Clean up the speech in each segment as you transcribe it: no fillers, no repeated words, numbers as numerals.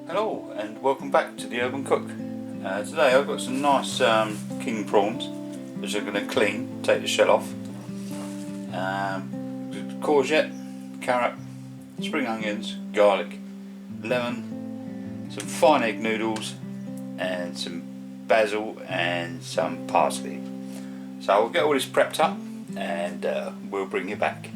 Hello and welcome back to the Urban Cook. Today I've got some nice king prawns which I'm going to clean, take the shell off. Courgette, carrot, spring onions, garlic, lemon, some fine egg noodles and some basil and some parsley. So I'll get all this prepped up and we'll bring you back.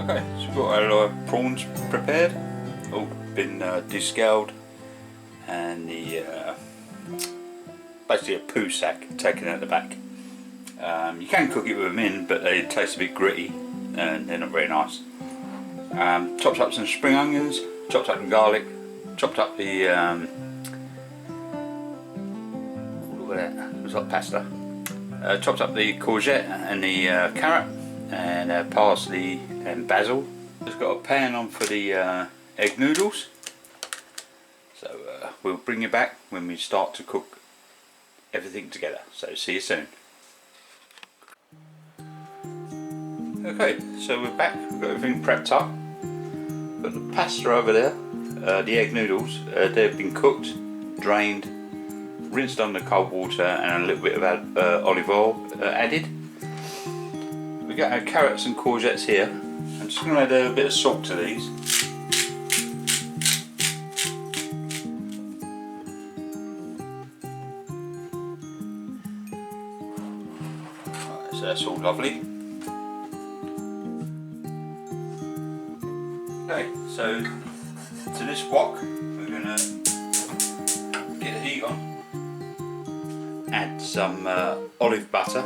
Okay, so we've got our prawns prepared, all been descaled, and the basically a poo sack taken out the back. You can cook it with them in, but they taste a bit gritty and they're not very nice. Chopped up some spring onions, chopped up some garlic, chopped up the look at that, it looks like pasta. Chopped up the courgette and the carrot and parsley and basil. Just got a pan on for the egg noodles. So we'll bring you back when we start to cook everything together. So see you soon. Okay, so we're back. We've got everything prepped up. Got the pasta over there, the egg noodles. They've been cooked, drained, rinsed under cold water, and a little bit of olive oil added. We've got our carrots and courgettes here. I'm just going to add a bit of salt to these. Right, so that's all lovely. Okay, so to this wok we're going to get the heat on, add some olive butter,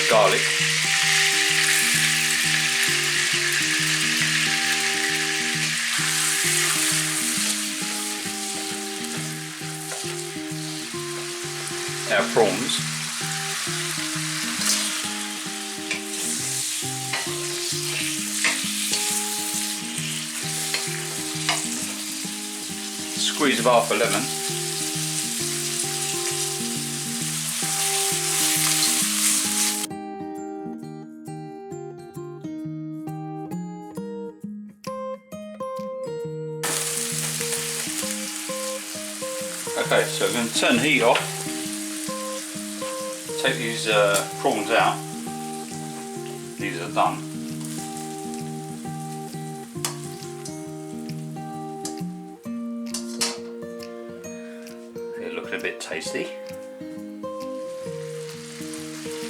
garlic, our prawns, squeeze of half a lemon, Okay, so I'm going to turn the heat off, take these prawns out. These are done. They're looking a bit tasty.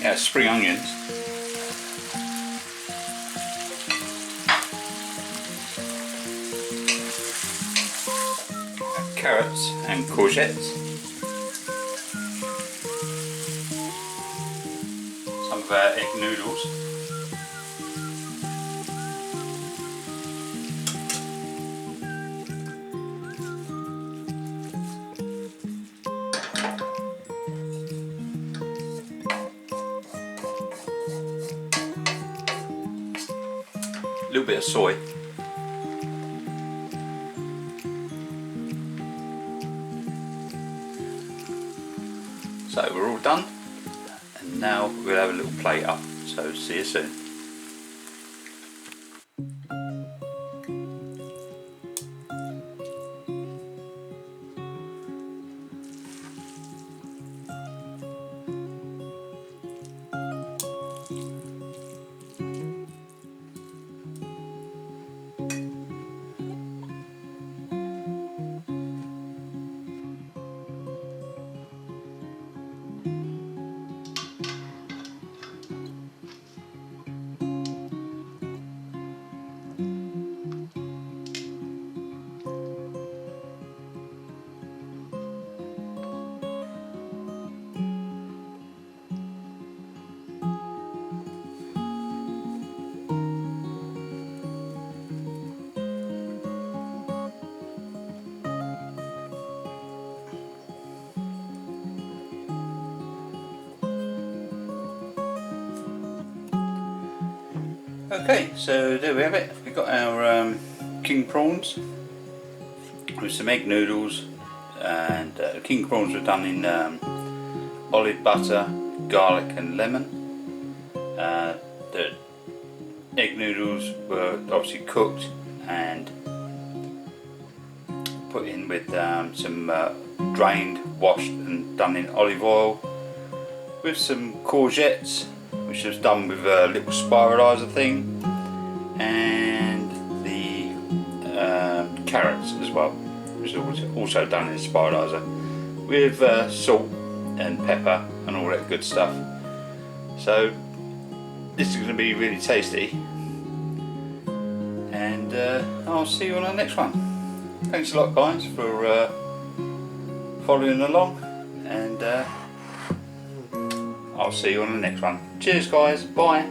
Yeah, spring onions. Carrots and courgettes. Some of our egg noodles. A little bit of soy. So we're all done, and now we'll have a little plate up, so see you soon. Okay, so there we have it. We've got our king prawns with some egg noodles, and king prawns were done in olive butter, garlic and lemon. The egg noodles were obviously cooked and put in with some drained, washed and done in olive oil, with some courgettes, which was done with a little spiralizer thing, and the carrots as well, which was also done in a spiralizer, with salt and pepper and all that good stuff. So this is going to be really tasty, and I'll see you on the next one. Thanks a lot guys for following along, and I'll see you on the next one. Cheers guys, bye.